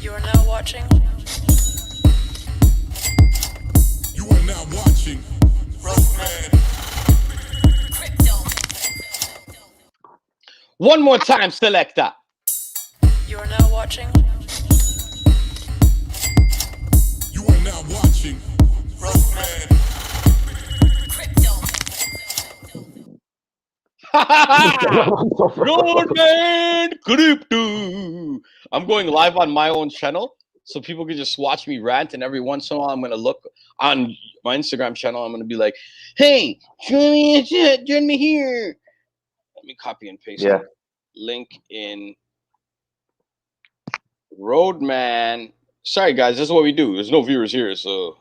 You are now watching. You are now watching Roadman Crypto. One more time, selector. You are now watching. You are now watching Roadman Crypto. Roadman Crypto. I'm going live on my own channel, so people can just watch me rant. And every once in a while, I'm gonna look on my Instagram channel. I'm gonna be like, "Hey, join me here." Let me copy and paste Yeah. the link in Roadman. Sorry, guys, this is what we do. There's no viewers here, so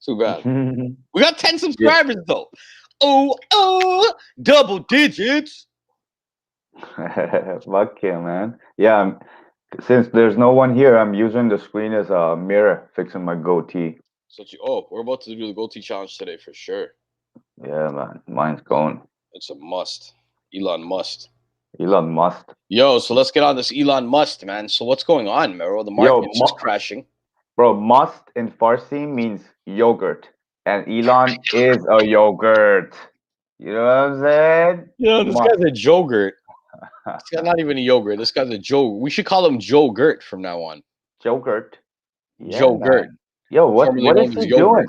too bad. We got 10 subscribers though. Oh, double digits. Fuck yeah, man. Yeah, since there's no one here, I'm using the screen as a mirror, fixing my goatee. We're about to do the goatee challenge today for sure. Yeah, man. Mine's going. It's a must. Elon Musk. Elon Musk. Yo, so let's get on this Elon Musk, man. So what's going on, Mero? The market's just crashing. Bro, must in Farsi means yogurt. And Elon is a yogurt. You know what I'm saying? Yeah, this guy's a Jogurt. This guy's not even a yogurt. This guy's a Joe. We should call him Joe Gurt from now on. Yogurt. Yeah, Joe Gurt. Yo, what is known as he Yogurt. doing?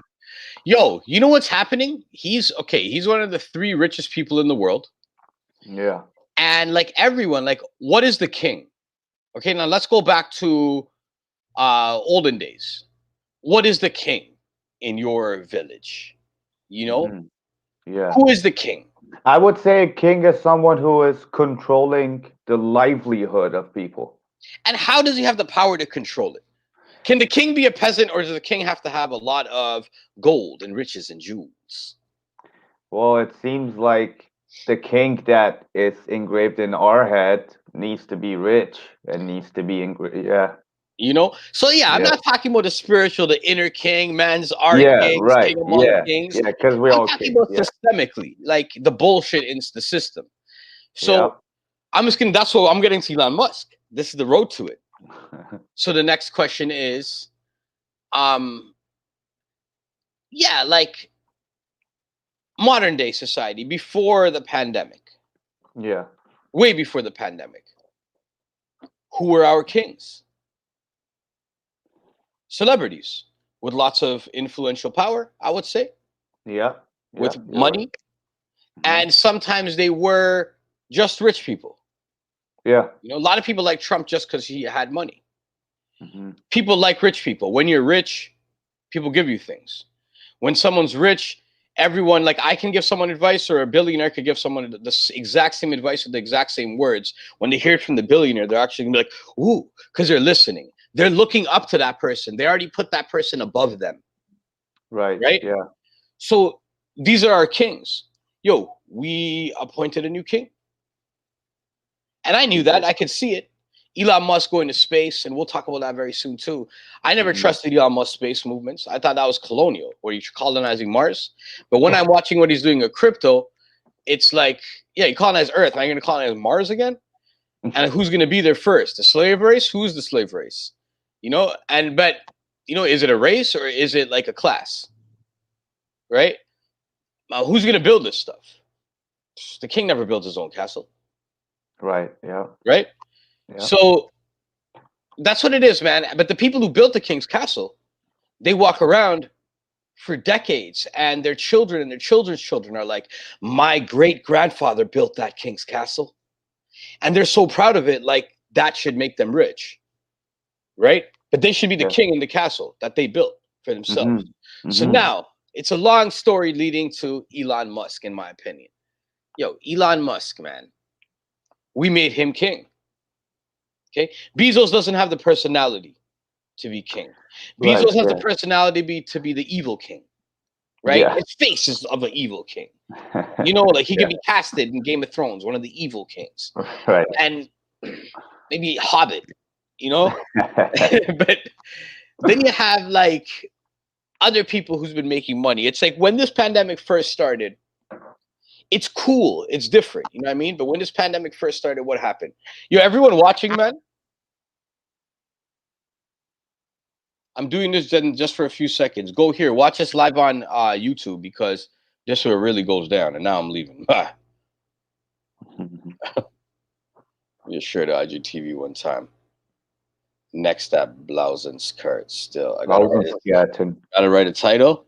Yo, you know what's happening? He's one of the 3 richest people in the world. Yeah. And like everyone, like, what is the king? Okay, now let's go back to olden days. What is the king in your village? You know? Yeah. Who is the king? I would say a king is someone who is controlling the livelihood of people. And how does he have the power to control it? Can the king be a peasant, or does the king have to have a lot of gold and riches and jewels? Well, it seems like the king that is engraved in our head needs to be rich and needs to be yeah. You know? So yeah, I'm not talking about the spiritual, the inner king, man's art kings, right. king among kings. Yeah, because we I'm all talking kings. about systemically, like the bullshit in the system. So I'm just gonna. That's what I'm getting to Elon Musk. This is the road to it. So the next question is, like modern day society before the pandemic. Yeah. Way before the pandemic. Who were our kings? Celebrities with lots of influential power, I would say. Yeah. With money. And sometimes they were just rich people. Yeah. You know, a lot of people like Trump just because he had money. People like rich people. When you're rich, people give you things. When someone's rich, everyone, like, I can give someone advice, or a billionaire could give someone the exact same advice with the exact same words. When they hear it from the billionaire, they're actually gonna be like, ooh, because they're listening. They're looking up to that person. They already put that person above them. Right. Yeah. So these are our kings. Yo, we appointed a new king. And I knew that. I could see it. Elon Musk going to space, and we'll talk about that very soon too. I never trusted Elon Musk's space movements. I thought that was colonial, where you're colonizing Mars. But when I'm watching what he's doing with crypto, it's like, yeah, you colonize Earth. Are you going to colonize Mars again? And who's going to be there first? The slave race? Who's the slave race? You know, but is it a race or is it like a class? Right? Who's going to build this stuff? The king never builds his own castle. Right. Yeah. Right? Yeah. So that's what it is, man. But the people who built the king's castle, they walk around for decades, and their children and their children's children are like, my great grandfather built that king's castle. And they're so proud of it, like that should make them rich. Right? But they should be the king in the castle that they built for themselves. So now it's a long story leading to Elon Musk, in my opinion. Yo, Elon Musk, man. We made him king. Okay? Bezos doesn't have the personality to be king. Bezos has the personality to be the evil king. Right? Yeah. His face is of an evil king. You know, like he could be casted in Game of Thrones, one of the evil kings. Right. And maybe Hobbit, you know? But then you have like other people who's been making money. It's like when this pandemic first started, it's cool. It's different. You know what I mean? But when this pandemic first started, what happened? Everyone watching, man? I'm doing this then just for a few seconds. Go here, watch us live on YouTube because this is where it really goes down. And now I'm leaving. Just share the IGTV one time. Next up, blouse and skirt. Still, I gotta write a title.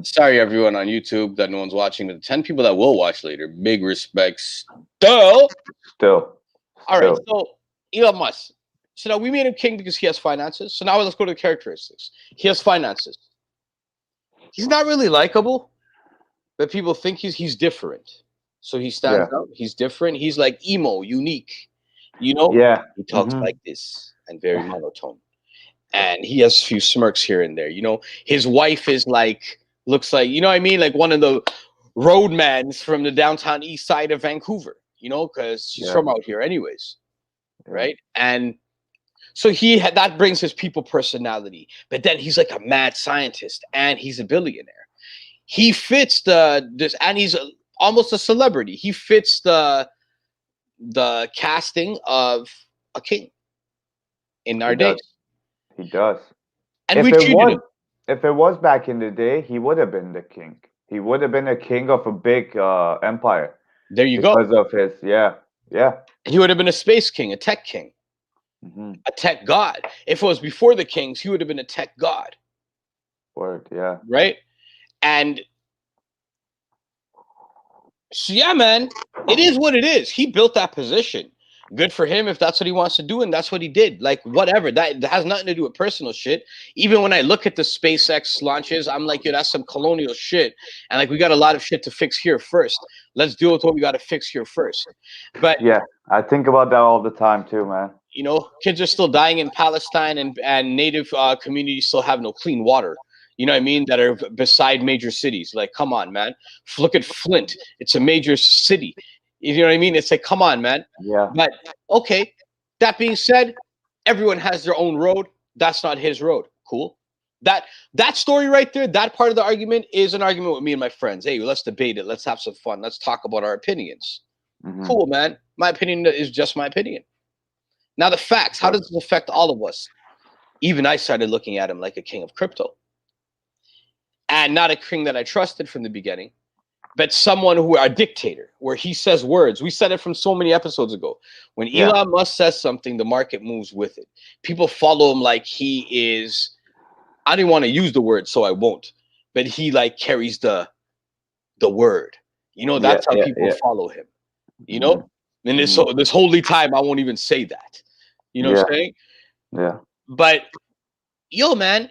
Sorry, everyone on YouTube that no one's watching, but the 10 people that will watch later, big respects. Still. All right, so Elon Musk. So now we made him king because he has finances. So now let's go to the characteristics. He has finances. He's not really likable, but people think he's different. So he stands out. He's different. He's like emo, unique. You know? Yeah. He talks like this and very monotone. And he has a few smirks here and there. You know, his wife is like, looks like, you know what I mean? Like one of the roadmans from the downtown east side of Vancouver, you know, because she's from out here anyways. Right? And so that brings his people personality. But then he's like a mad scientist and he's a billionaire. He fits and he's almost a celebrity. He fits the casting of a king in our days. He does. And we treated him. If it was back in the day, he would have been the king. He would have been a king of a big empire. There you go. Because of his, He would have been a space king, a tech king, a tech god. If it was before the kings, he would have been a tech god. Word, yeah. Right? And so, yeah, man, it is what it is. He built that position. Good for him if that's what he wants to do, and that's what he did. Like, whatever. That has nothing to do with personal shit. Even when I look at the SpaceX launches, I'm like, yo, that's some colonial shit. And, like, we got a lot of shit to fix here first. Let's deal with what we got to fix here first. But yeah, I think about that all the time, too, man. You know, kids are still dying in Palestine, and native communities still have no clean water. You know what I mean? That are beside major cities. Like, come on, man. Look at Flint. It's a major city. You know what I mean? It's like, come on, man. Yeah. But, okay. That being said, everyone has their own road. That's not his road. Cool. That story right there, that part of the argument is an argument with me and my friends. Hey, let's debate it. Let's have some fun. Let's talk about our opinions. Cool, man. My opinion is just my opinion. Now, the facts. How does this affect all of us? Even I started looking at him like a king of crypto. And not a king that I trusted from the beginning, but someone a dictator, where he says words. We said it from so many episodes ago. When Elon Musk says something, the market moves with it. People follow him like he is, I didn't want to use the word, so I won't, but he like carries the word. You know, that's how people follow him. You know? And this holy time, I won't even say that. You know what I'm saying? Yeah. But, yo, man,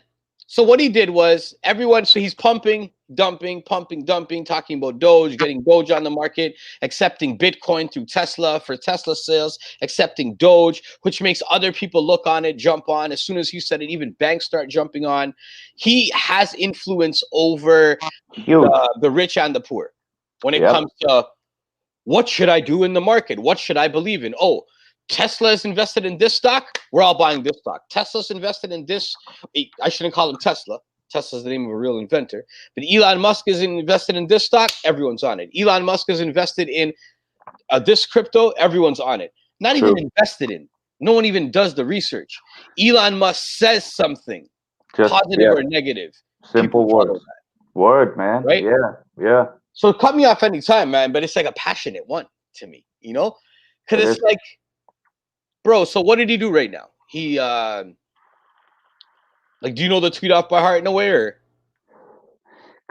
so what he did was so he's pumping, dumping, talking about Doge, getting Doge on the market, accepting Bitcoin through Tesla for Tesla sales, accepting Doge, which makes other people look on it, jump on. As soon as he said it, even banks start jumping on. He has influence over the rich and the poor when it comes to what should I do in the market? What should I believe in? Oh, Tesla is invested in this stock. We're all buying this stock. Tesla's invested in this. I shouldn't call him Tesla. Tesla's the name of a real inventor. But Elon Musk is invested in this stock. Everyone's on it. Elon Musk is invested in this crypto. Everyone's on it. Not even invested in. No one even does the research. Elon Musk says something, positive or negative. Simple words. Word, man. Right? Yeah. So cut me off anytime, man. But it's like a passionate one to me, you know? Because it's like, bro, so what did he do right now? He, like, do you know the tweet off by heart in a way, or?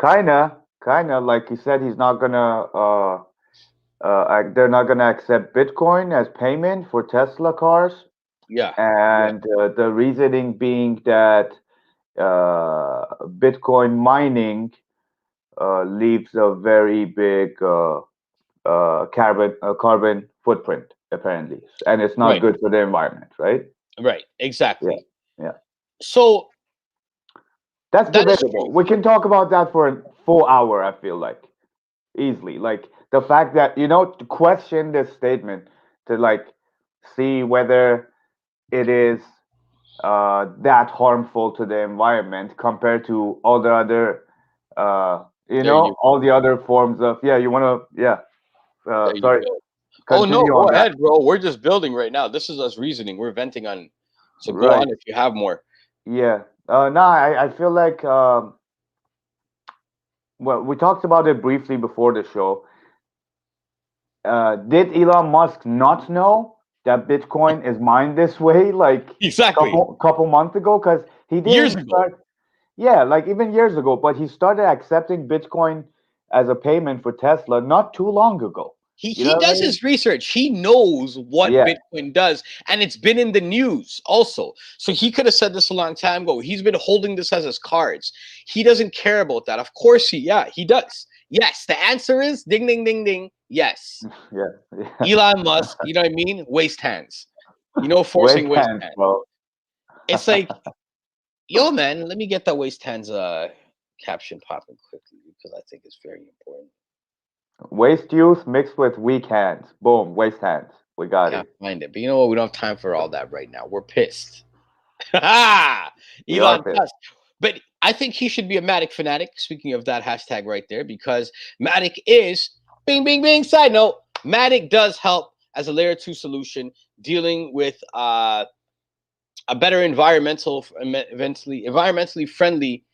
Kinda. Like he said, he's not gonna, they're not gonna accept Bitcoin as payment for Tesla cars. Yeah. And the reasoning being that Bitcoin mining leaves a very big carbon footprint, apparently, and it's not good for the environment, right? Right, exactly. Yeah. So that's debatable. We can talk about that for a full hour, I feel like, easily. Like the fact that, to question this statement, to like see whether it is that harmful to the environment compared to all the other all the other forms of sorry. Oh no, go ahead, bro. We're just building right now. This is us reasoning. We're venting on. So go on if you have more. Yeah. No, I feel like well, we talked about it briefly before the show. Did Elon Musk not know that Bitcoin is mined this way like Exactly. couple months ago? Because he Years didn't ago. start. Yeah, like even years ago, but he started accepting Bitcoin as a payment for Tesla not too long ago. He You know he what I does mean? his research. He knows what Yeah, Bitcoin does, and it's been in the news also. So he could have said this a long time ago. He's been holding this as his cards. He doesn't care about that. Of course he does. Yes, the answer is ding ding ding ding. Yes. yeah, yeah. Elon Musk, you know what I mean? Waste hands. Waste Forcing waste hands, hands. bro. It's like, yo, man, let me get that waste hands caption popping quickly because I think it's very important. Waste youth mixed with weak hands. Boom, waste hands. We got Can't it. find it. But you know what? We don't have time for all that right now. We're pissed. Elon We are pissed. Musk. But I think he should be a Matic fanatic. Speaking of that hashtag right there, because Matic is bing, bing, bing. Side note, Matic does help as a layer two solution dealing with a better environmentally friendly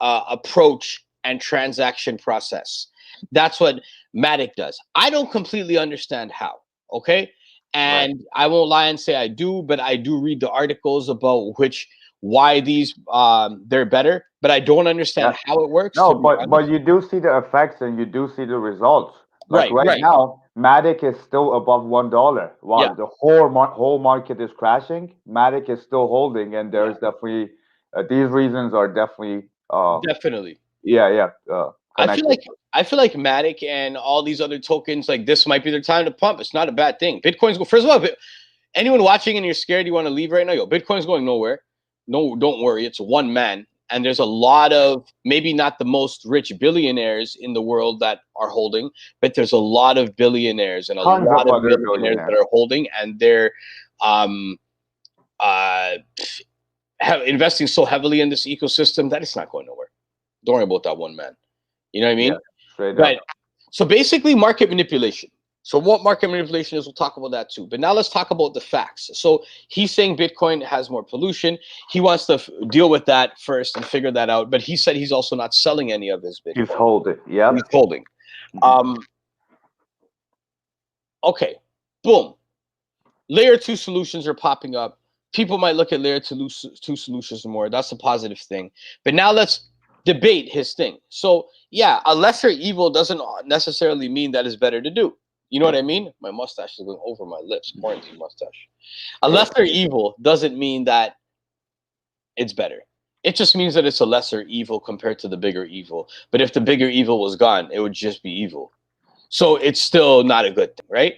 approach and transaction process. That's what Matic does. I don't completely understand how. Okay, Right. and I won't lie and say I do, but I do read the articles about why these they're better, but I don't understand Yeah. how it works. No, To be but honest, you do see the effects and you do see the results. Like right, right right, now, Matic is still above $1. yeah, While the whole market is crashing, Matic is still holding, and yeah, there's definitely these reasons are definitely definitely. I feel connected. like I feel like Matic and all these other tokens like this might be their time to pump. It's not a bad thing. Bitcoin's go first of all. Anyone watching and you're scared you want to leave right now, yo, Bitcoin's going nowhere. No, don't worry. It's one man. And there's a lot of maybe not the most rich billionaires in the world that are holding, but there's a lot of billionaires and a Tons lot of of other millionaires that billionaires. are holding, and they're um, uh, investing so heavily in this ecosystem that it's not going nowhere. Don't worry about that one man. You know what I Yeah, mean? straight But up. so basically, market manipulation. So what market manipulation is, we'll talk about that too. But now let's talk about the facts. So he's saying Bitcoin has more pollution. He wants to deal with that first and figure that out. But he said he's also not selling any of his He's Bitcoin. holding. He's Yep. holding. Mhm. Um, okay, boom. Layer two solutions are popping up. People might look at two solutions more. That's a positive thing. But now let's debate his thing. So yeah, a lesser evil doesn't necessarily mean that it's better to do. You know what I mean? My mustache is going over my lips. Quarantine mustache. A lesser evil doesn't mean that it's better. It just means that it's a lesser evil compared to the bigger evil. But if the bigger evil was gone, it would just be evil. So it's still not a good thing, right?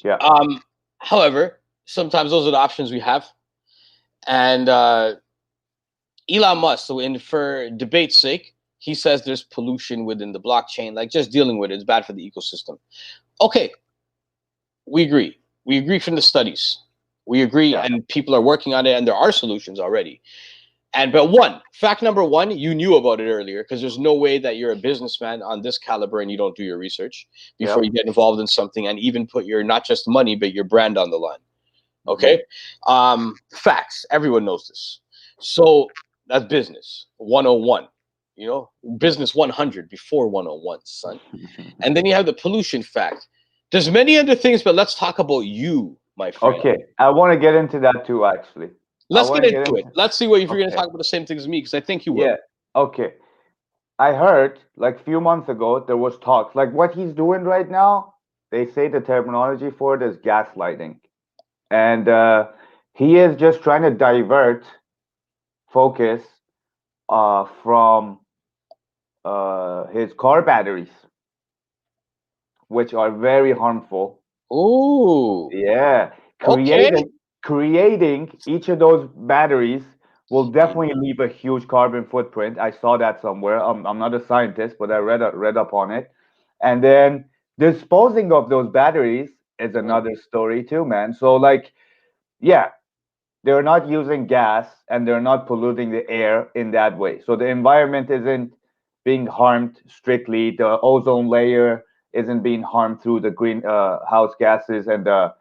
Yeah. Um, However, sometimes those are the options we have. And Elon Musk, so for debate's sake, he says there's pollution within the blockchain, like just dealing with it is bad for the ecosystem. Okay, we agree. We agree from the studies. We agree, Yeah. and people are working on it, and there are solutions already. And but one fact number one, you knew about it earlier because there's no way that you're a businessman on this caliber and you don't do your research before you Yep. get involved in something and even put your not just money but your brand on the line. Hmm. Okay, facts. Everyone knows this. So that's business 101. You know, business 100 before 101, son. And then you have the pollution fact. There's many other things, but let's talk about you, my friend. Okay, I want to get into that too. Actually, I Let's want get to get into it. into. Let's see what if you're going to Okay. talk about the same things as me, because I think you will. Yeah. Okay. I heard like few months ago there was talks like what he's doing right now. They say the terminology for it is gaslighting, and he is just trying to divert focus from his car batteries, which are very harmful. Ooh, Yeah, okay. creating each of those batteries will definitely leave a huge carbon footprint. I saw that somewhere. I'm not a scientist, but I read up on it. And then disposing of those batteries is Mhm. another story too, man. So like, yeah, they're not using gas and they're not polluting the air in that way. So the environment isn't being harmed strictly. The ozone layer isn't being harmed through the green house gases and the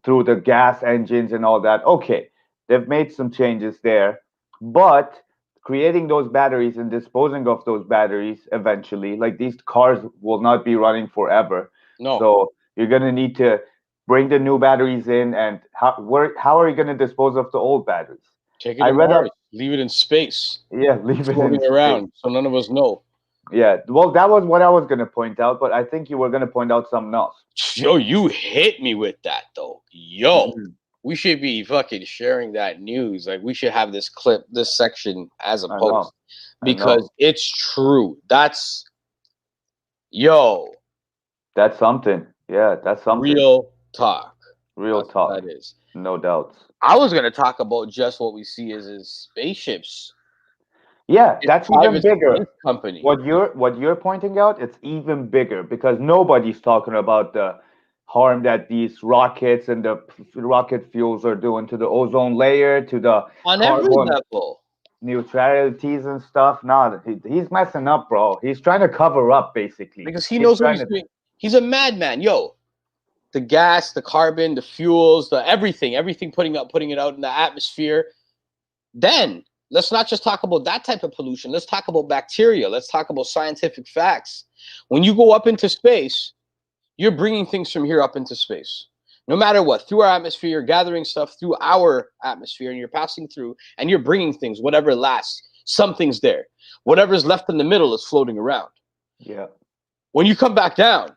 through the gas engines and all that. Okay, they've made some changes there, but creating those batteries and disposing of those batteries eventually, like these cars will not be running forever. No, So you're gonna need to bring the new batteries in, and how are you gonna dispose of the old batteries? take it I to read Mars, up, leave it in space, yeah, leave it in floating space. around, so none of us know. Yeah, well, that was what I was gonna point out, but I think you were gonna point out something else. Yo, you hit me with that though. Yo, Mhm. we should be fucking sharing that news. Like we should have this clip, this section as a I know, post I know. because it's true. That's yo, That's something. Yeah, that's something. real talk. Real That's what talk, that is. no doubts. I was gonna talk about just what we see as is spaceships. Yeah, It's that's two even different bigger. space company. What you're pointing out, it's even bigger because nobody's talking about the harm that these rockets and the rocket fuels are doing to the ozone layer, to the On every carbon level. neutralities and stuff. No, he's messing up, bro. He's trying to cover up, basically. Because he He's knows what trying he's to. doing. He's a madman. Yo, the gas, the carbon, the fuels, the everything putting it out in the atmosphere. Then let's not just talk about that type of pollution. Let's talk about bacteria. Let's talk about scientific facts. When you go up into space, you're bringing things from here up into space. No matter what, through our atmosphere, you're gathering stuff through our atmosphere and you're passing through and you're bringing things, whatever lasts, something's there. Whatever's left in the middle is floating around. Yeah, When you come back down,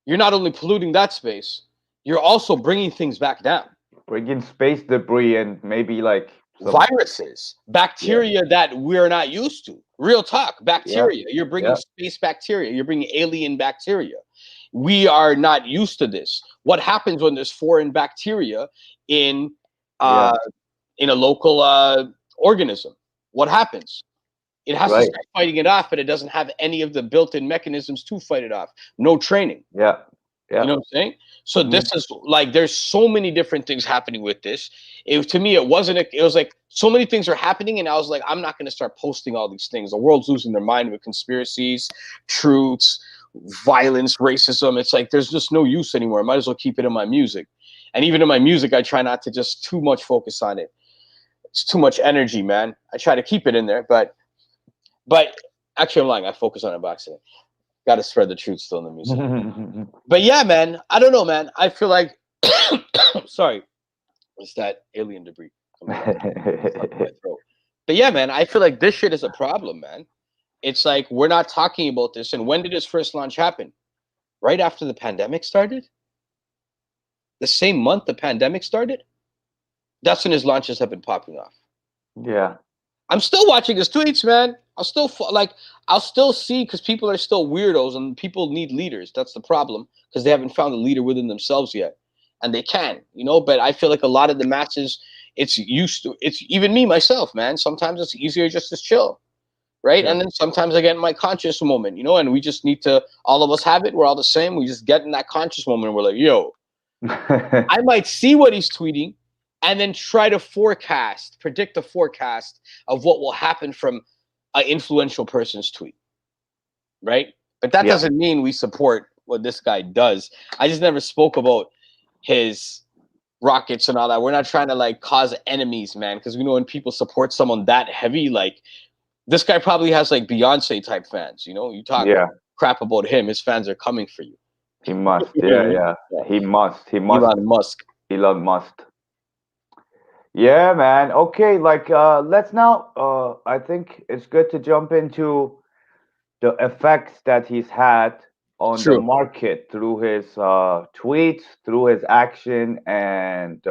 you're not only polluting that space, you're also bringing things back down. bringing space debris and maybe like some. Viruses, Yeah, bacteria that we're not used to. Real talk, yeah, bacteria. You're bringing yeah, space bacteria. You're bringing alien bacteria. We are not used to this. What happens when there's foreign bacteria in yeah. uh, in a local organism? What happens? It has to Right. start fighting it off, but it doesn't have any of the built-in mechanisms to fight it off. No training. Yeah, You yeah. know what I'm saying? So Hmm. this is like there's so many different things happening with this. To me, it wasn't. It was like so many things are happening, and I was like, I'm not going to start posting all these things. The world's losing their mind with conspiracies, truths, violence, racism. It's like there's just no use anymore. I might as well keep it in my music, and even in my music, I try not to just too much focus on it. It's too much energy, man. I try to keep it in there, but actually, I'm lying. I focus on it by accident. Got to spread the truth still in the music. But yeah, man, I don't know, man. I feel like, sorry, it's that alien debris coming out of my throat. But yeah, man, I feel like this shit is a problem, man. It's like we're not talking about this. And when did his first launch happen? Right after the pandemic started? The same month the pandemic started? That's when his launches have been popping off. Yeah, I'm still watching his tweets, man. I'll still see because people are still weirdos and people need leaders. That's the problem because they haven't found a leader within themselves yet, and they can, you know. But I feel like a lot of the masses, it's used to. It's even me myself, man. Sometimes it's easier just to chill, right? yeah. And then sometimes I get in my conscious moment, you know. And we just need to. All of us have it. We're all the same. We just get in that conscious moment. And we're like, yo, I might see what he's tweeting and then try to predict the forecast of what will happen from an influential person's tweet, right? But that Yeah, doesn't mean we support what this guy does. I just never spoke about his rockets and all that. We're not trying to like cause enemies, man, because we know when people support someone that heavy, like this guy probably has like Beyonce type fans, you know? You talk yeah. crap about him, his fans are coming for you. He must. You know what I Yeah, mean? yeah. Yeah. He must. He must. Elon Musk. Elon must. Yeah, man. Okay, like let's now I think it's good to jump into the effects that he's had on the True. market through his tweets, through his action, and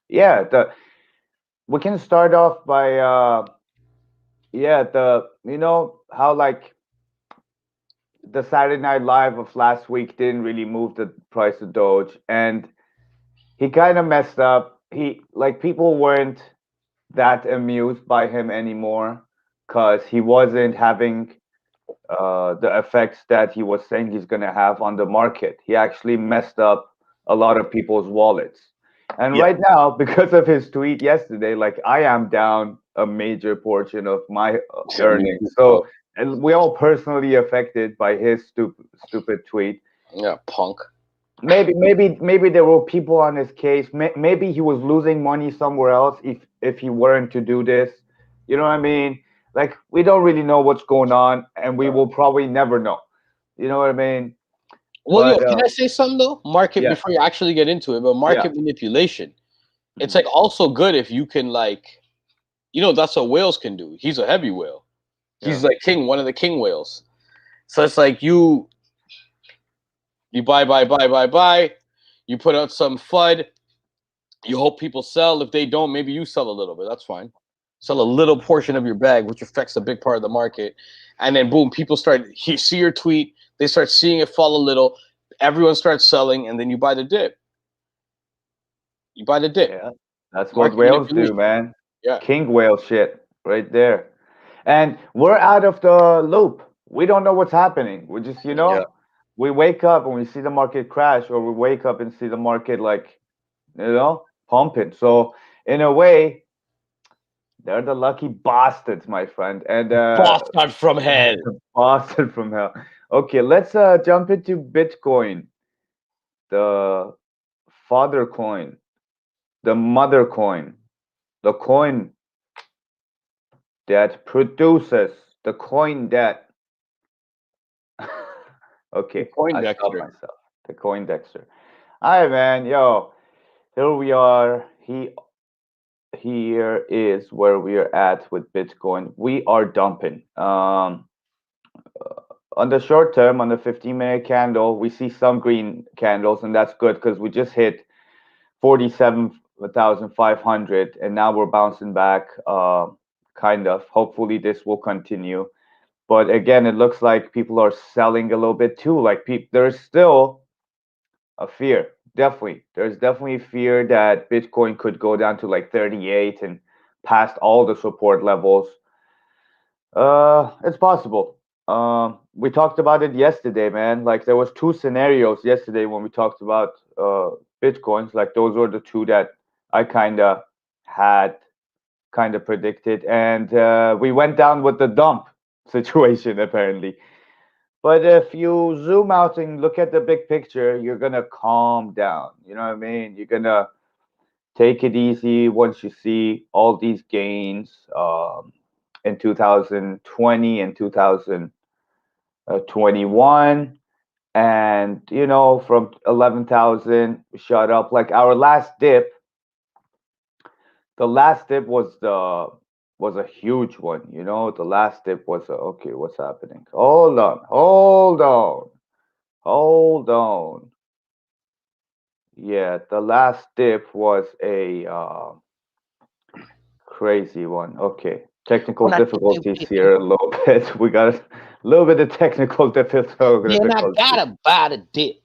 yeah, the we can start off by yeah, the how like the Saturday Night Live of last week didn't really move the price of Doge, and he kind of messed up. He like people weren't that amused by him anymore because he wasn't having the effects that he was saying he's going to have on the market. He actually messed up a lot of people's wallets. And Yeah. right now, because of his tweet yesterday, like I am down a major portion of my earnings. So, and we all personally affected by his stupid tweet. Yeah, punk. maybe there were people on his case. Maybe he was losing money somewhere else if he weren't to do this. You know what I mean? Like we don't really know what's going on, and we will probably never know. You know what I mean? Well, yo, But can I say something though? Market yeah, before you actually get into it, but yeah, market manipulation. It's mhm, like also good if you can like, that's what whales can do. He's a heavy whale. yeah, He's like one of the king whales. So it's like you buy. You put out some FUD. You hope people sell. If they don't, maybe you sell a little bit. That's fine. Sell a little portion of your bag, which affects a big part of the market. And then boom, people see your tweet. They start seeing it fall a little. Everyone starts selling, and then you buy the dip. You buy the dip. yeah. That's what Market whales do, manipulation. man. Yeah. King whale shit right there. And we're out of the loop. We don't know what's happening. We just, Yeah. we wake up and we see the market crash, or we wake up and see the market like, pumping. So in a way, they're the lucky bastards, my friend. And Bastard from hell. bastard from hell. Okay, let's jump into Bitcoin, the father coin, the mother coin, the coin that produces, the coin that The okay, I stopped Poindexter. myself. The coin dexter. All right, man. Yo, here we are. Here is where we are at with Bitcoin. We are dumping. On the short term, on the 15-minute candle, we see some green candles, and that's good because we just hit 47,500, and now we're bouncing back. Kind of. Hopefully, this will continue. But again, it looks like people are selling a little bit too. Like there's still a fear. Definitely, there's definitely fear that Bitcoin could go down to like 38 and past all the support levels. It's possible. We talked about it yesterday, man. Like there was two scenarios yesterday when we talked about Bitcoins. Like those were the two that I had kind of predicted, and we went down with the dump situation apparently. But if you zoom out and look at the big picture, you're gonna calm down. You know what I mean? You're gonna take it easy once you see all these gains in 2020 and 2021. And from 11,000 we shot up. Like our last dip, the last dip was a huge one. The last dip was okay. What's happening? Hold on. Yeah, the last dip was a crazy one. Okay, technical When I took it difficulties with me, here a little bit. We got a little bit of technical then I difficulties. gotta buy the dip.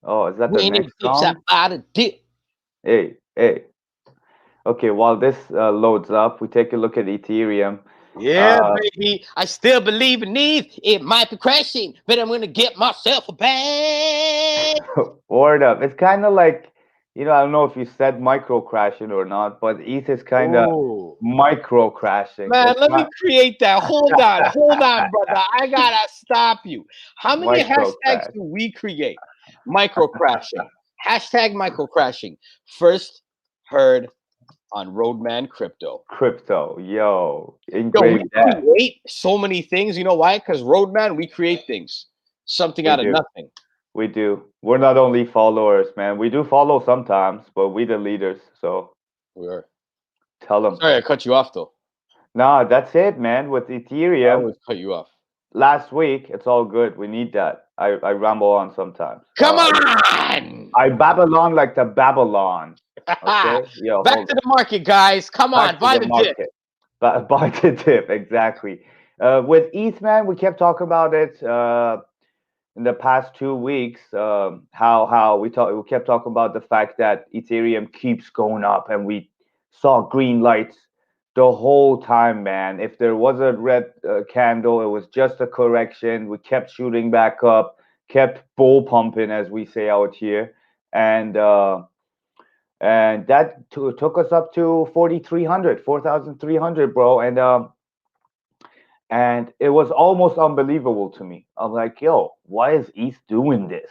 Oh, is that the When it next dips, I song? buy the dip. Hey, hey. Okay, while this loads up, we take a look at Ethereum. Yeah, Uh, baby. I still believe in these. It might be crashing, but I'm gonna get myself a bag. Word up. It's kind of like, I don't know if you said micro crashing or not, but ETH is kind of Oh. micro crashing. Man, It's let me not create that. Hold on, brother. I gotta stop you. How many micro hashtags crash. do we create? Micro crashing. Hashtag micro crashing. First heard on Roadman Crypto. Crypto, yo, Yo, we engrave that. create so many things. You know why? Because Roadman, we create things. Something We out of do. nothing. We do. We're not only followers, man. We do follow sometimes, but we the leaders. So We are. tell them. Sorry, I cut you off though. Nah, that's it, man. With I Ethereum, always cut you off. last week, it's all good. We need that. I ramble on sometimes. Come on! I babble on like the Babylon. Okay? Yo, Back hold to on. the market, guys. Come on, Back to buy the the dip. market. Buy the dip, exactly. With ETH, man, we kept talking about it in the past 2 weeks. How we kept talking about the fact that Ethereum keeps going up, and we saw green lights the whole time, man. If there was a red candle, it was just a correction. We kept shooting back up, kept bull pumping, as we say out here, and that took us up to 4,300, 4,300, bro. And it was almost unbelievable to me. I'm like, yo, why is ETH doing this?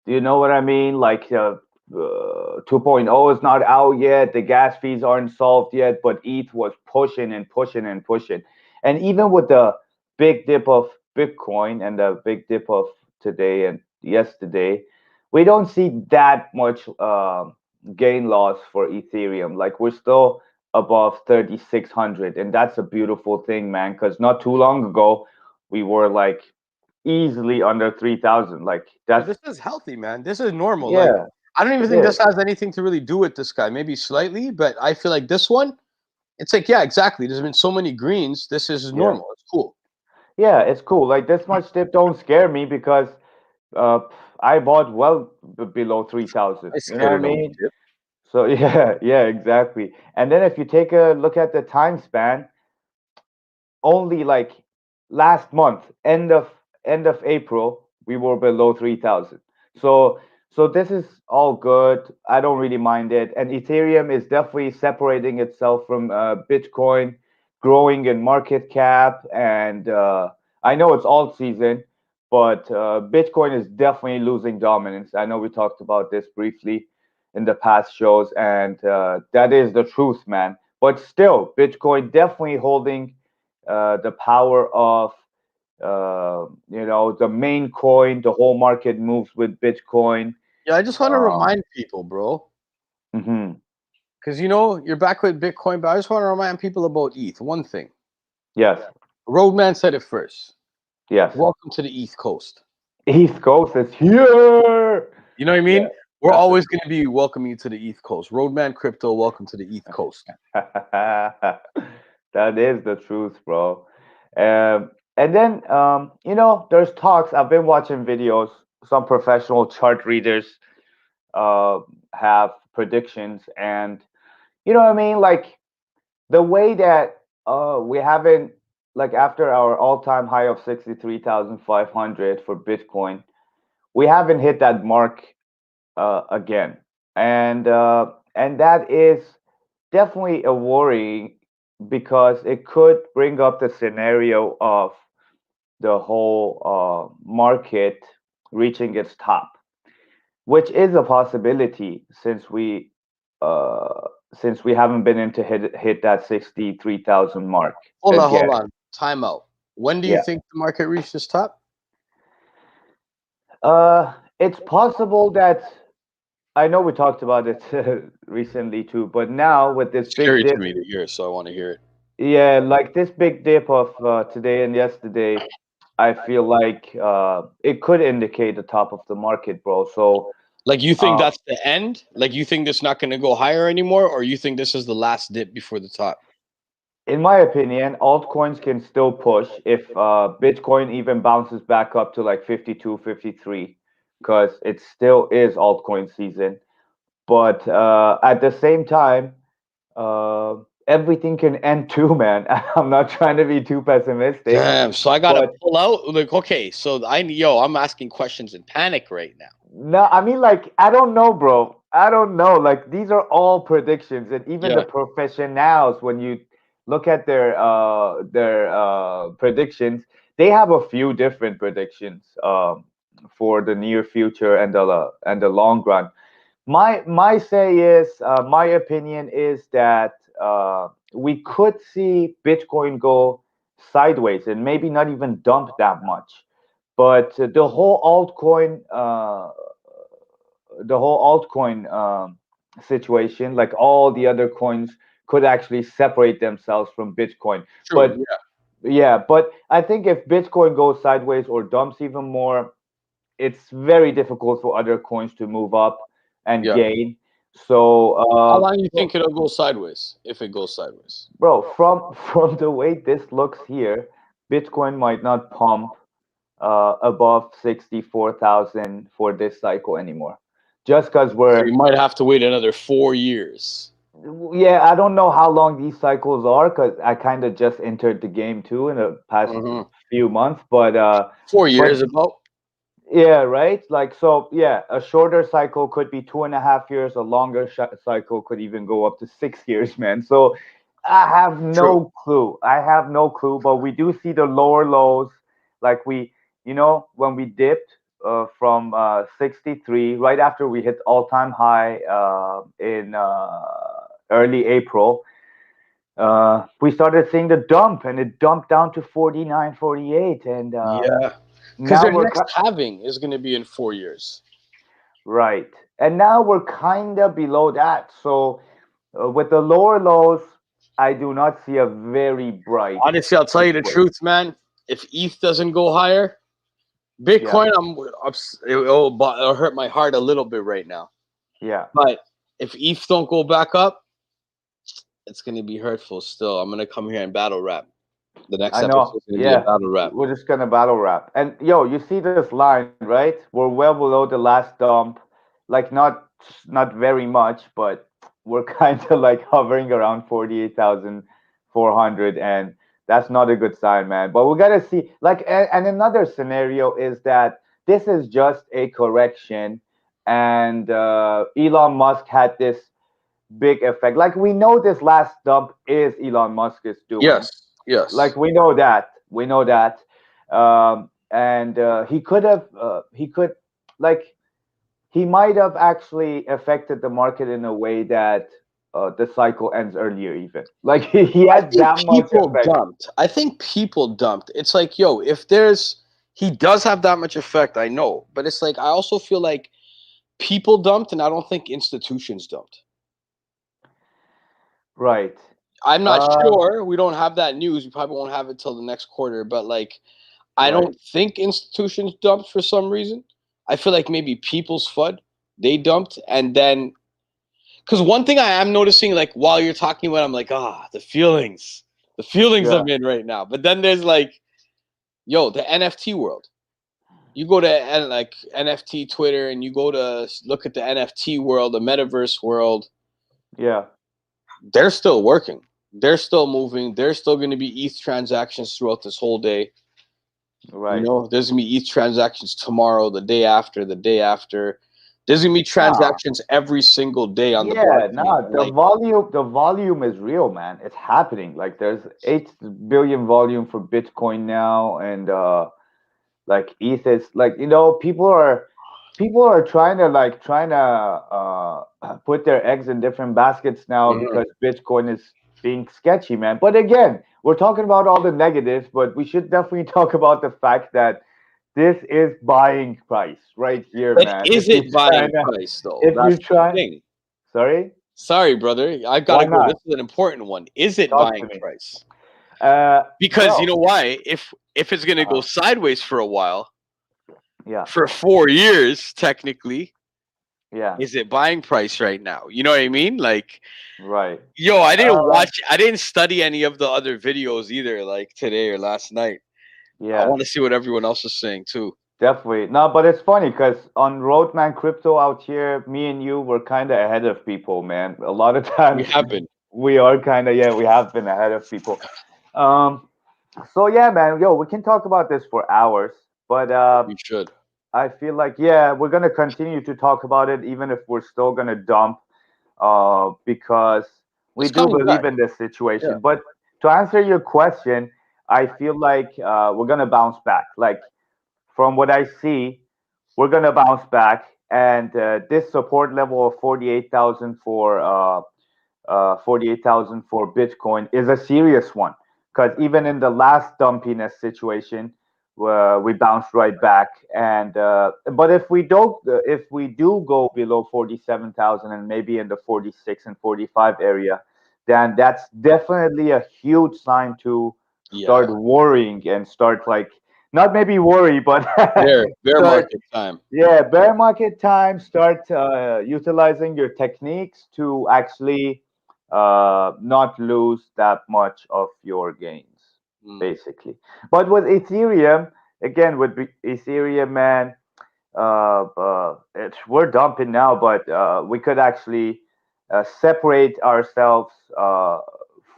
Do you know what I mean? Like 2.0 is not out yet. The gas fees aren't solved yet, but ETH was pushing and pushing and pushing. And even with the big dip of Bitcoin and the big dip of today and yesterday, we don't see that much gain loss for Ethereum. Like we're still above 3,600, and that's a beautiful thing, man. Because not too long ago, we were like easily under 3,000. Like But that's this is healthy, man. This is normal. Like yeah, I don't even it think this is. has anything to really do with this guy. Maybe slightly, but I feel like this one, it's like, yeah, exactly. There's been so many greens. This is Yeah. normal. It's cool. Yeah, it's cool. Like this much dip don't scare me because uh I bought well below 3,000. I You know scared what I of no mean? dip. So yeah, yeah, exactly. And then if you take a look at the time span, only like last month, end of April, we were below 3,000. So this is all good. I don't really mind it. And Ethereum is definitely separating itself from Bitcoin, growing in market cap. And I know it's alt season, but Bitcoin is definitely losing dominance. I know we talked about this briefly in the past shows, and that is the truth, man. But still, Bitcoin definitely holding the power of the main coin. The whole market moves with Bitcoin. Yeah, I just want to Um, remind people, bro, mhm. because you're back with Bitcoin, but I just want to remind people about ETH. One thing. Yes, Roadman said it first. yes. Welcome to the East Coast. East Coast is here. You know what I Yeah, mean? We're that's a always going to be welcoming you to the East Coast. Roadman Crypto, welcome to the East Coast. that is the truth, bro. And then there's talks. I've been watching videos. Some professional chart readers uh, have predictions, and you know what I mean. Like the way that we haven't, like after our all-time high of 63,500 for Bitcoin, we haven't hit that mark again, and that is definitely a worry because it could bring up the scenario of the whole market reaching its top, which is a possibility uh, since we haven't been into hit that 63,000 mark Hold again. on. Time out. When do you Yeah. think the market reached its top? It's possible that I know we talked about it recently too, but now with this big Scary to dip, me to hear, so I want to hear it. yeah, like this big dip of today and yesterday, I feel like it could indicate the top of the market, bro. So, Like, you think uh, that's the end? Like, you think this not going to go higher anymore, or you think this is the last dip before the top? in my opinion, altcoins can still push if Bitcoin even bounces back up to like 52, 53, because it still is altcoin season. But at the same time, uh, everything can end too, man. I'm not trying to be too pessimistic, Damn. So I got to but pull out. Like, okay. So I'm asking questions in panic right now. no, I mean, like, I don't know, bro. I don't know. Like, these are all predictions, and even the Yeah. professionals, when you look at their predictions, they have a few different predictions for the near future and the long run. My say is my opinion is that we could see Bitcoin go sideways and maybe not even dump that much, but the whole altcoin situation, like all the other coins, could actually separate themselves from Bitcoin. True. But Yeah. yeah, but I think if Bitcoin goes sideways or dumps even more, it's very difficult for other coins to move up and Yeah. gain. So, How long do you think it'll go sideways if it goes sideways? bro, from from the way this looks here, Bitcoin might not pump above 64,000 for this cycle anymore. Just because So we're, you might have to wait another 4 years. yeah, I don't know how long these cycles are because I kind of just entered the game too in the past Hmm. few months. But 4 years about. yeah, right. Like so, yeah, a shorter cycle could be 2.5 years. A longer cycle could even go up to 6 years, man. So I have True. no clue. I have no clue. But we do see the lower lows, like when we dipped. from 63 right after we hit all-time high in early April. We started seeing the dump, and it dumped down to 49, 48, and Yeah, because now their we're next halving is going to be in 4 years. right, and now we're kind of below that. So with the lower lows, I do not see a very bright Honestly, I'll tell you the situation. truth, man. If ETH doesn't go higher, Yeah, Bitcoin, it'll hurt my heart a little bit right now. yeah. But if ETH don't go back up, it's going to be hurtful still. I'm going to come here and battle rap. The next I episode know. is going to be a Yeah, battle rap. we're just gonna battle rap. And yo, you see this line, right? We're well below the last dump. Like not very much, but we're kind of like hovering around 48,400, and that's not a good sign, man. But we gotta see. Like, and another scenario is that this is just a correction, and Elon Musk had this big effect. Like we know this last dump is Elon Musk is doing, Yes, yes. like we know that and he could like he might have actually affected the market in a way that the cycle ends earlier, even like he I had think that much people effect. dumped. I think people dumped. It's like, yo, if there's, he does have that much effect, I know. But it's like, I also feel like people dumped, and I don't think institutions dumped. Right. I'm not uh sure. We don't have that news. We probably won't have it till the next quarter. But like, I right. don't think institutions dumped for some reason. I feel like maybe people's FUD, they dumped. And then, because one thing I am noticing, like, while you're talking about it, I'm like, the feelings Yeah. I'm in right now. But then there's like, yo, the NFT world. You go to like NFT Twitter and you go to look at the NFT world, the metaverse world. Yeah. They're still working. They're still moving. There's still going to be ETH transactions throughout this whole day. You Right. know, there's gonna be ETH transactions tomorrow, the day after, the day after. There's gonna be Nah. transactions every single day on the Yeah, blockchain. nah, Like, the volume is real, man. It's happening. Like there's 8 billion volume for Bitcoin now, and like ETH is like, people are trying to put their eggs in different baskets now mhm. because Bitcoin is being sketchy, man. But again, we're talking about all the negatives, but we should definitely talk about the fact that this is buying price right here, But man. is it buying price though? If you That's the try, thing. sorry, Sorry, brother. I've got why to go. not? This is an important one. Is it Talk to buying me. price? Because you Well, know why? If it's gonna go uh, sideways for a while, yeah, for 4 years, technically, yeah, is it buying price right now? You know what I mean? Like, right. yo, Uh, I didn't study any of the other videos either, like today or last night. I yeah. want to see what everyone else is saying too. Definitely. No, but it's funny because on Roadman Crypto out here, me and you were kind of ahead of people, man. A lot of We times have been. we are kind of, yeah, we have been ahead of people. Um, so yeah, man, yo, we can talk about this for hours, but We should. I feel like, yeah, we're gonna continue to talk about it even if we're still gonna dump, because we It's do coming believe back. in this Yeah. situation. But to answer your question, I feel like we're gonna bounce back. Like from what I see, we're gonna bounce back, and this support level of 48,000 for 48,000 for Bitcoin is a serious one. Because even in the last dumpiness situation, we bounced right back. And but if we do go below 47,000 and maybe in the 46 and 45 area, then that's definitely a huge sign to start Yeah. worrying and start like not maybe worry, but Bear start, market time. yeah, bear market time. Start utilizing your techniques to actually not lose that much of your gains, Mm. basically. But with Ethereum, again, with Ethereum, man, we're dumping now, but we could actually separate ourselves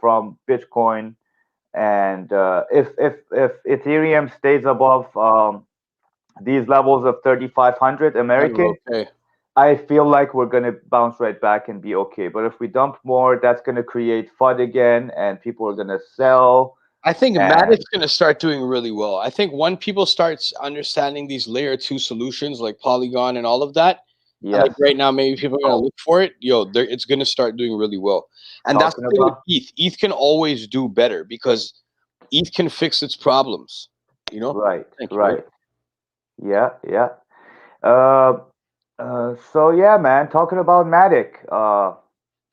from Bitcoin. And if Ethereum stays above these levels of 3,500 Then we're American, okay. I feel like we're gonna bounce right back and be okay. But if we dump more, that's gonna create FUD again, and people are gonna sell. I think And Matic's going to start doing really well. I think when people start understanding these layer two solutions like Polygon and all of that, and like yes, right now, maybe people are going to oh, look for it. Yo, it's going to start doing really well. And that's talking the thing with about ETH. ETH can always do better because ETH can fix its problems. You know? right, Thank you, right? right, yeah, yeah. Uh, so yeah, man, talking about Matic.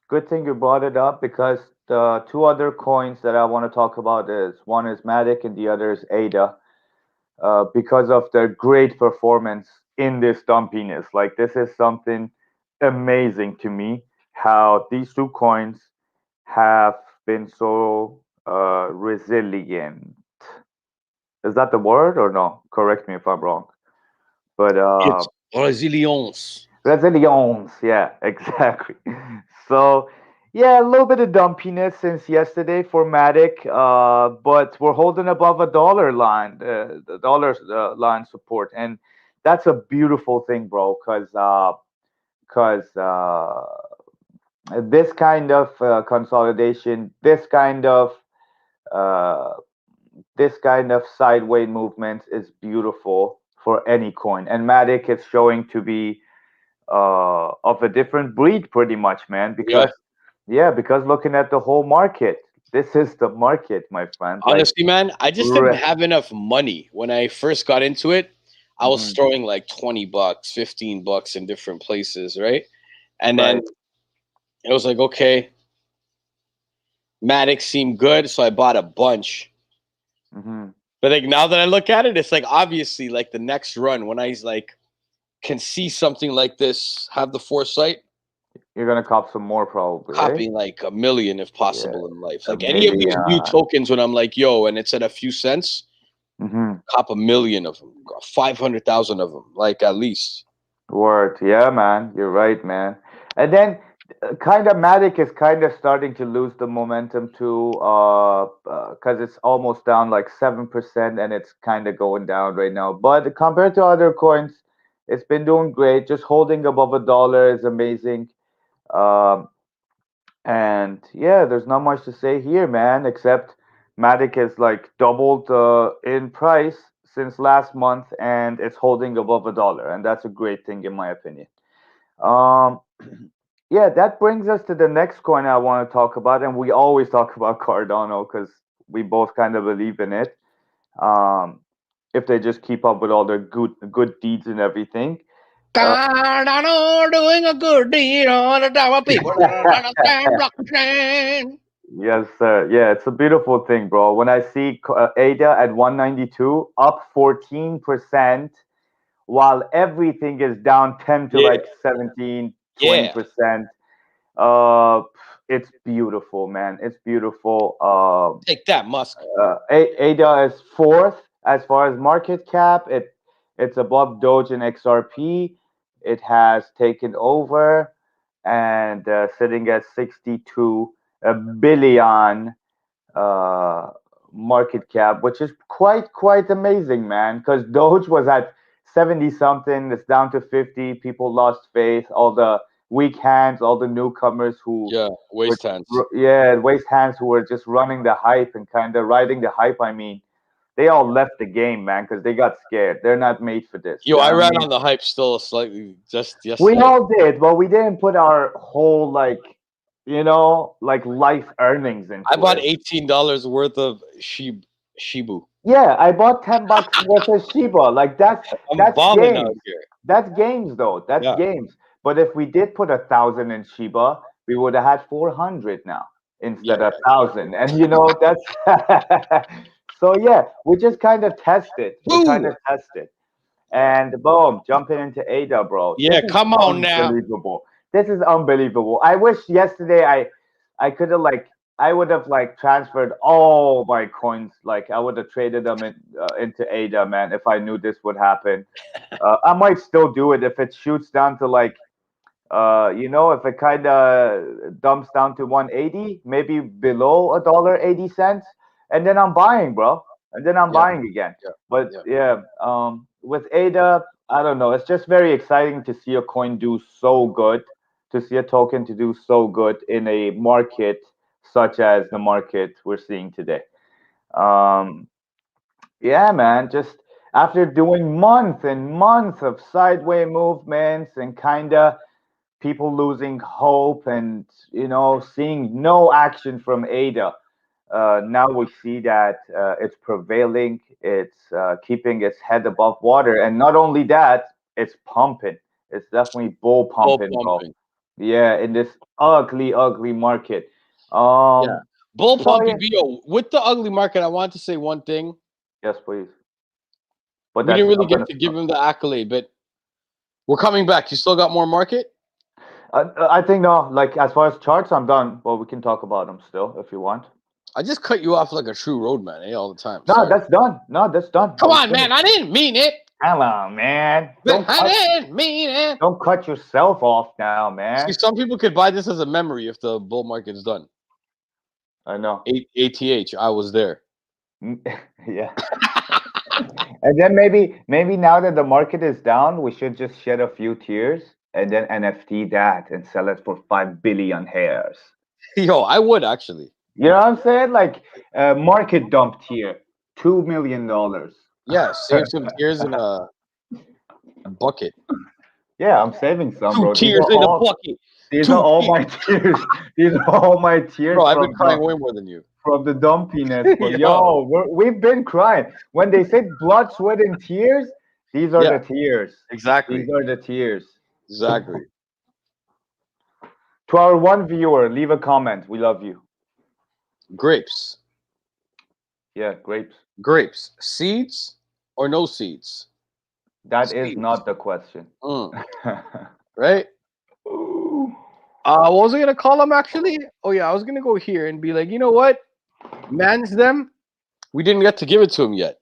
Good thing you brought it up because the two other coins that I want to talk about is one is Matic and the other is ADA. Because of their great performance in this dumpiness. Like this is something amazing to me. How these two coins have been so resilient. Is that the word or no? Correct me if I'm wrong. But It's resilience. resilience, yeah, exactly. So, yeah, a little bit of dumpiness since yesterday for Matic, but we're holding above a dollar line, the dollar line support, and that's a beautiful thing, bro. Because this kind of consolidation, uh, this kind of sideways movement is beautiful for any coin, and Matic is showing to be of a different breed pretty much, man, Yeah. because yeah, because looking at the whole market, this is the market, my friend. Like Honestly, man, I just didn't re- have enough money when I first got into it. I was mhm, throwing like $20, $15 in different places, right? And then right. it was like, okay, Maddox seemed good, so I bought a bunch. Hmm. But like now that I look at it, it's like obviously like the next run when I like can see something like this, have the foresight, You're gonna cop some more probably, right? copying like a million if Yeah, possible in life. a Like any of these new million. tokens when I'm like, yo, and it's at a few cents, Hmm. cop a million of them, 500,000 of them, like at least. Word. Yeah, man. You're right, man. And then kind of Matic is kind of starting to lose the momentum too, because it's almost down like 7%, and it's kind of going down right now. But compared to other coins, it's been doing great. Just holding above a dollar is amazing. Um, and yeah, there's not much to say here, man, except Matic has like doubled in price since last month, and it's holding above a dollar, and that's a great thing in my opinion. Um, yeah, that brings us to the next coin I want to talk about, and we always talk about Cardano because we both kind of believe in it. Um, if they just keep up with all their good deeds and everything. Uh, Cardano doing a good deed on the dollar people on a damn blockchain. yes, sir. Yeah, it's a beautiful thing, bro. When I see ADA at 192, up 14%, while everything is down 10 to Yeah, like 17, yeah. 20%. Uh, it's beautiful, man. It's beautiful. Take that, Musk. ADA is fourth as far as market cap. It's above Doge and XRP. It has taken over and sitting at 62 billion uh, market cap, which is quite amazing, man. Because Doge was at 70 something, it's down to 50. People lost faith. All the weak hands, all the newcomers who Yeah, were waste hands. yeah, waste hands who were just running the hype and kind of riding the hype. I mean, they all left the game, man, because they got scared. They're not made for this. Yo, They're I not ran made. on the hype still slightly just We yesterday. all did, but we didn't put our whole like, like life earnings I into bought it. $18 worth of Shibu. Yeah, I bought $10 worth of Shiba. Like I'm that's balling out games. here. That's games though. That's Yeah, games. But if we did put 1,000 in Shiba, we would have had 400 now yeah, instead of 1,000. And that's so yeah, we just kind of test it. We kind Woo! of test it. And boom, jumping into ADA, bro. This Yeah, is come on now. unbelievable. This is unbelievable. I wish yesterday I could have like I would have like transferred all my coins. Like I would have traded them into ADA, man. If I knew this would happen, I might still do it if it shoots down to like if it kind of dumps down to 180, maybe below $1.80, and then I'm buying, bro. And then I'm Yeah, buying again. yeah, But yeah. yeah, with ADA, I don't know. It's just very exciting to see a coin do so good, to see a token to do so good in a market such as the market we're seeing today. Um, yeah, man. Just after doing months and months of sideway movements and kind of people losing hope and seeing no action from Ada. Now we see that it's prevailing. It's keeping its head above water, and not only that, it's pumping. It's definitely bull Bull pumping, bro. pumping. Yeah, in this ugly, ugly market. Yeah. Um, Bull so pumping. yeah, But yo, with the ugly market, I want to say one thing. yes, please. But We that's didn't really not get gonna. to give him the accolade, but we're coming back. You still got more market? I think no. Like as far as charts, I'm done. But we can talk about them still if you want. I just cut you off like a true roadman, all the time. No, Sorry. that's done. No, that's done. Come That was on, man. finished. I didn't mean it. Hello, man. I didn't mean it. Don't cut yourself off now, See, man. some people could buy this as a memory if the bull market's done. I know. ATH, I was there. Yeah. And then maybe now that the market is down, we should just shed a few tears and then NFT that and sell it for 5 billion hairs. Yo, I would actually. You know what I'm saying? Like market dump tier, $2 million. Yeah, save some tears in a bucket. Yeah, I'm saving some, 2 bro. tears in a bucket. These are 2 all tears. my tears. These are all my tears Bro, I've been crying way more than you. from the dumpiness. But Yo. we've been crying. When they say blood, sweat, and tears, these are Yeah, the tears. exactly. These are the tears. Exactly. To our one viewer, leave a comment. We love you. Grapes. Yeah, grapes. Grapes. Seeds or no seeds? That is Seeds. not the question. Right? Ooh. What was I gonna call them actually? Oh yeah, I was gonna go here and be like, you know what? Man's them. We didn't get to give it to him yet.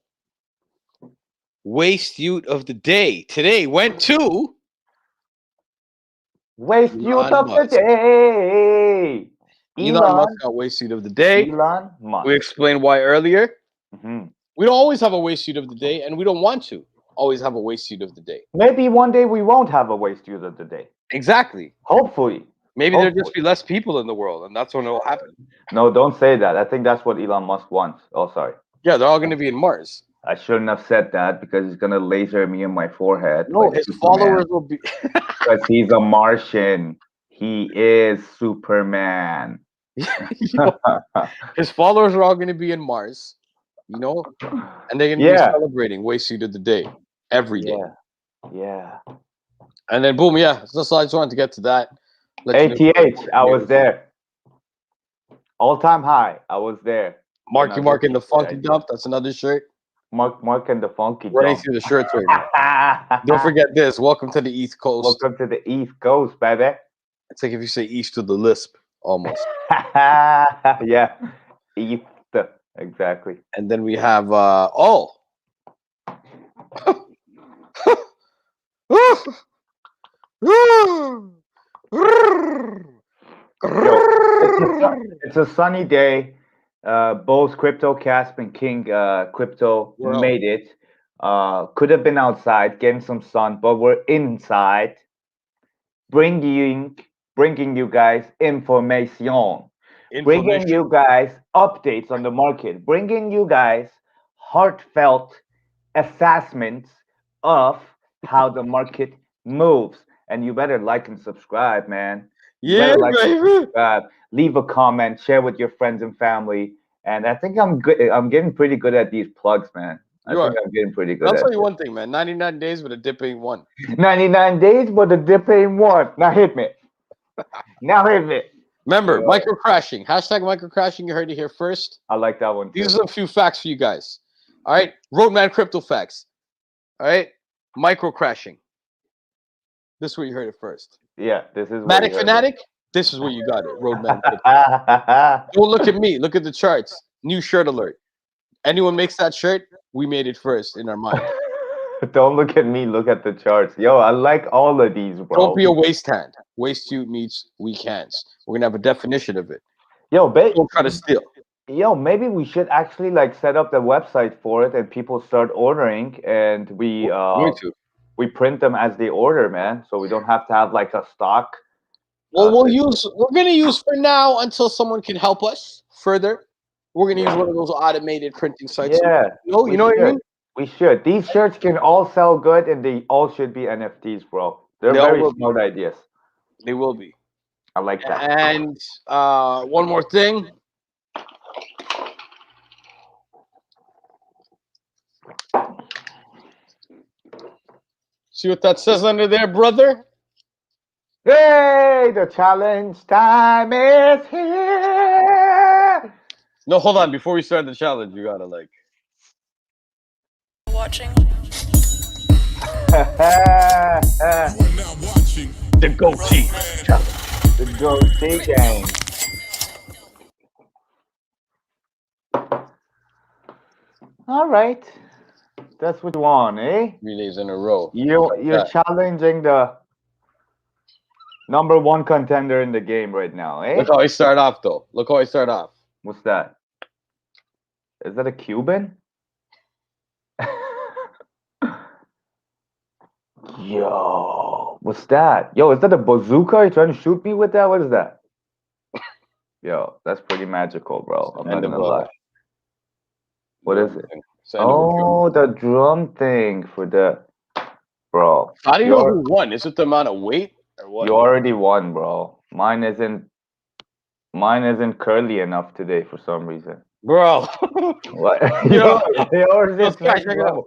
Waste youth of the day today went to Waste youth Elon of the Musk. day. Elon Musk got waste youth of the day. Elon Musk. We explained why earlier. Mhm. We don't always have a waste youth of the day, and we don't want to always have a waste youth of the day. Maybe one day we won't have a waste youth of the day. Exactly. Hopefully. Maybe there'll just be less people in the world, and that's when it'll happen. No, don't say that. I think that's what Elon Musk wants. Oh, sorry. Yeah, they're all going to be in Mars. I shouldn't have said that because he's gonna laser me in my forehead. No, like his Superman. followers will be. Because he's a Martian. He is Superman. His followers are all going to be in Mars, and they're going to be celebrating waste youth of the day every day. Yeah. And then boom, yeah. So I just wanted to get to that. ATH, I was there. All time high. I was there. Mark in the funky dump. That's another shirt. Mark and the funky dump. Running through the shirts right now. Don't forget this. Welcome to the East Coast. Welcome to the East Coast, baby. It's like if you say east to the lisp, almost. Yeah. East. Exactly. And then we have it's a sunny day. Both Crypto Casp and King Crypto made it. Could have been outside getting some sun, but we're inside bringing you guys information, bringing you guys updates on the market, bringing you guys heartfelt assessments of how the market moves. And you better like and subscribe, man. Yeah, baby. Leave a comment, share with your friends and family. And I think I'm good. I'm getting pretty good at these plugs, man. I'm getting pretty good. I'll tell you one thing, man. 99 days, but a dip ain't one. 99 days, but a dip ain't one. Now hit me. Remember, micro crashing. Hashtag micro crashing. You heard it here first. I like that one too. These are a few facts for you guys. All right. Roadman Crypto facts. All right. Micro crashing. This is where you heard it first. Yeah, this is Matic Fanatic. This is where you got it. Roadman Crypto. Don't look at me. Look at the charts. New shirt alert. Anyone makes that shirt, we made it first in our mind. Don't look at me. Look at the charts. Yo, I like all of these, bro. Don't be a waste hand. Waste you meets weak hands. We're gonna have a definition of it. Yo, don't try to steal. Yo, maybe we should actually like set up the website for it, and people start ordering, and we print them as they order, man. So we don't have to have like a stock. Well, we're gonna use for now until someone can help us further. We're gonna use one of those automated printing sites. Yeah, You know what I mean? We should. These shirts can all sell good, and they all should be NFTs, bro. They're They all very will be. smart ideas. They will be. I like that. And one more thing. See what that says under there, brother? Hey, the challenge time is here. No, hold on. Before we start the challenge, you gotta like. Watching. You are now watching The goatee. The goatee gang. All right, that's what you want, eh? 3 days in a row. You're challenging the #1 contender in the game right now, eh? Look how I start off, though. Look how I start off. What's that? Is that a Cuban? Yo, what's that? Yo, is that a bazooka? You trying to shoot me with that? What is that? Yo, that's pretty magical, bro. I'm not gonna lie. What is it? Oh, the drum thing for the bro. How do you know who won? Is it the amount of weight or what? You already won, bro. Mine isn't curly enough today for some reason. Bro. What? Yo, yours is check next it level.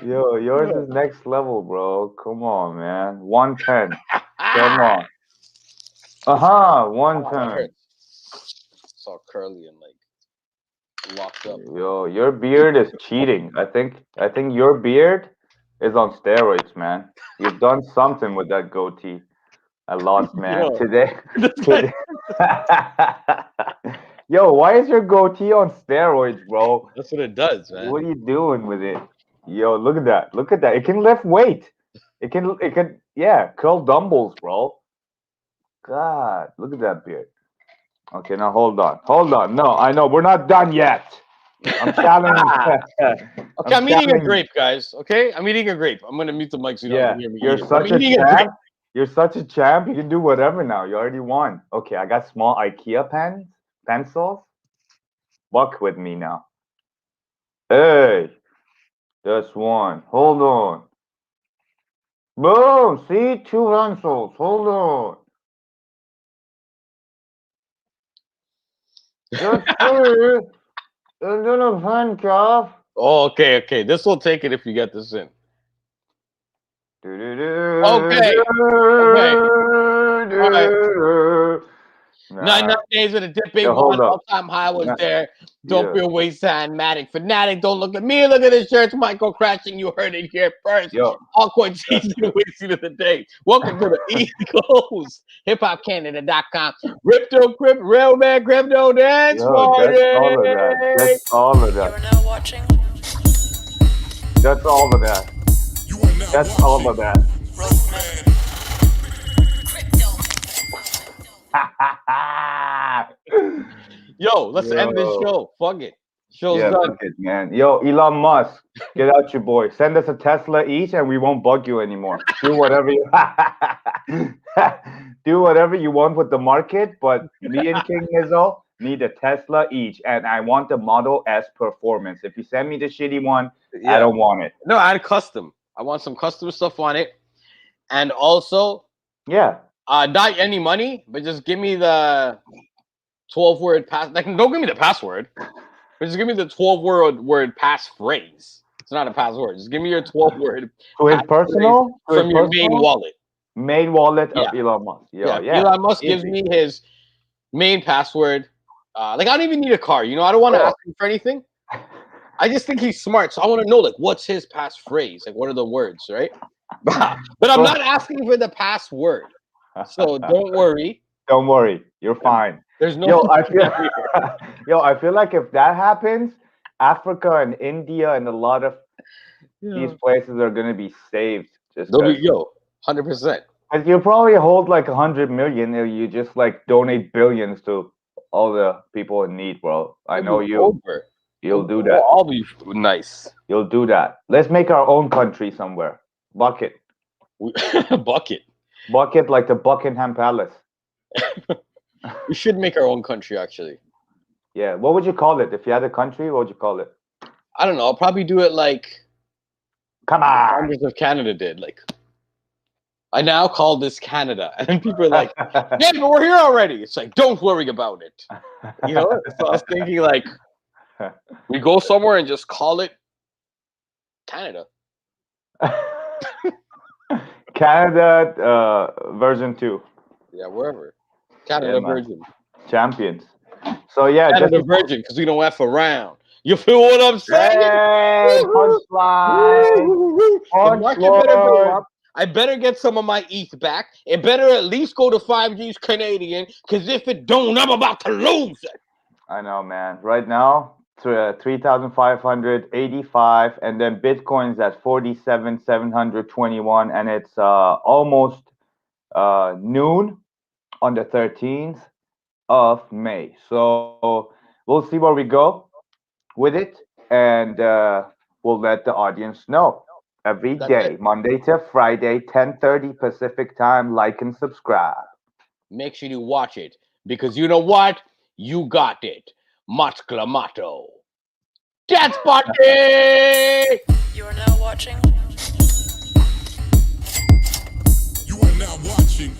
Yo, yours is next level, bro. Come on, man. 110. Come on. 110. It's all curly and like locked up. Yo, your beard is cheating. I think your beard is on steroids, man. You've done something with that goatee. I lost, man. Yo. Today. Yo, why is your goatee on steroids, bro? That's what it does, man. What are you doing with it? Yo, look at that. Look at that. It can lift weight. It can curl dumbbells, bro. God, look at that beard. Okay, now hold on. Hold on. No, I know we're not done yet. I'm challenging. Okay, I'm eating a grape, guys. Okay, I'm eating a grape. I'm gonna mute the mic so you don't hear me. You're such a champ. You're such a champ. You can do whatever now. You already won. Okay, I got small IKEA pencils. Buck with me now. Hey, that's one. Hold on. Boom. See, 2 pencils. Hold on. That's 3. And then a handcuff. Oh, okay. This will take it if you get this in. Okay. All right. 99 days with a dip big one. All-time high was there. Don't feel wayside Matic fanatic. Don't look at me. Look at the shirts. Michael crashing. You heard it here first. Altcoin season, season of the day. Welcome to the East Coast. HipHopCanada.com. Roadman Crypto Dance Party. That's all of that. You are now watching. That's all of that. That's all of that. Roadman Crypto. Yo, let's end this show. Fuck it. Show's done. Fuck it, man. Yo, Elon Musk, get out your boy. Send us a Tesla each, and we won't bug you anymore. Do whatever you do whatever you want with the market, but me and King Izzo need a Tesla each, and I want the Model S performance. If you send me the shitty one, I don't want it. No, I had custom. I want some custom stuff on it, and also, not any money, but just give me the 12-word pass. Like, don't give me the password, but just give me the 12-word passphrase. It's not a password. Just give me your 12-word to his personal from your main wallet. Main wallet of Elon Musk. Elon Musk gives me his main password. Like, I don't even need a car. You know, I don't want to ask him for anything. I just think he's smart, so I want to know, like, what's his passphrase? Like, what are the words, right? But I'm not asking for the password, so don't worry. Don't worry, you're fine. There's no. I feel like if that happens, Africa and India and a lot of these places are gonna be saved. They'll be 100%. And you probably hold like 100 million, and you just like donate billions to all the people in need, bro. I know you. You'll do that. I'll be nice. You'll do that. Let's make our own country somewhere. Bucket. Bucket like the Buckingham Palace. We should make our own country, actually. Yeah. What would you call it if you had a country? What would you call it? I don't know. I'll probably do it like Come the on. founders of Canada did. Like, I now call this Canada, and people are like, "Yeah, but we're here already." It's like, don't worry about it. You know. So I was thinking like, we go somewhere and just call it Canada. Canada version 2. Yeah, wherever. Canada Yeah, man. Virgin. Champions. So yeah, Canada Virgin, because we don't F around. You feel what I'm saying? Hey, punchline. The market better go Punchline. up. I better get some of my ETH back. It better at least go to 5G's Canadian, because if it don't, I'm about to lose it. I know, man. Right now, 3,585, and then Bitcoin's at 47,721, and it's almost noon on the 13th of May. So we'll see where we go with it, and we'll let the audience know every That's day, it. Monday to Friday, 10:30 Pacific time. Like and subscribe. Make sure you watch it, because you know what? You got it. Much clamato. That's party! You are now watching. You are now watching